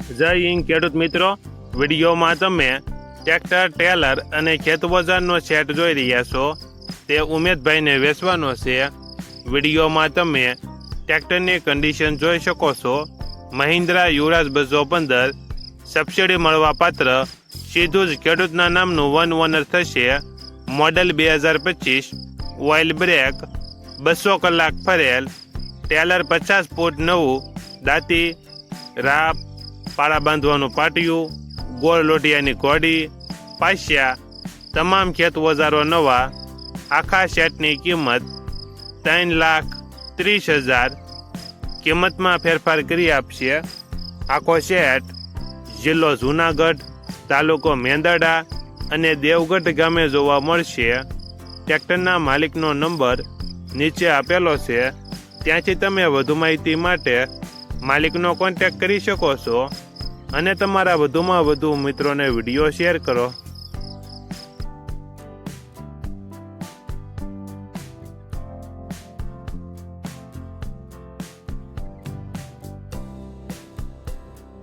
જય હિન્દ ખેડૂત મિત્રો, વિડીયોમાં તમે ટ્રેક્ટર, ટેલર અને ખેતવજારનો સેટ જોઈ રહ્યા છો. તે ઉમેદભાઈને વેચવાનો છે. વિડીયોમાં તમે ટ્રેક્ટરની કન્ડિશન જોઈ શકો છો. મહિન્દ્રા યુવરાજ 215 સબસિડી મળવા પાત્ર, સીધું જ ખેડૂતના નામનું વન ઓનર થશે. મોડલ 2025, ઓઇલ બ્રેક, 200 કલાક ફરેલ, ટેલર 50 ફૂટ નવું, દાંતી, રાપ, પાળા બાંધવાનું પાટિયું, ગોળ લોટિયાની ઘોડી, પાસ્યા, તમામ ખેત ઓજારો નવા. આખા સેટની કિંમત 3,30,000. કિંમતમાં ફેરફાર કરી આપશે. આખો સેટ જિલ્લો જૂનાગઢ, તાલુકો મેંદરડા અને દેવગઢ ગામે જોવા મળશે. ટ્રેક્ટરના માલિકનો નંબર નીચે આપેલો છે. ત્યાંથી તમે વધુ માહિતી માટે માલિકનો કોન્ટેક્ટ કરી શકો છો અને તમારા વધુમાં વધુ મિત્રોને વિડીયો શેર કરો.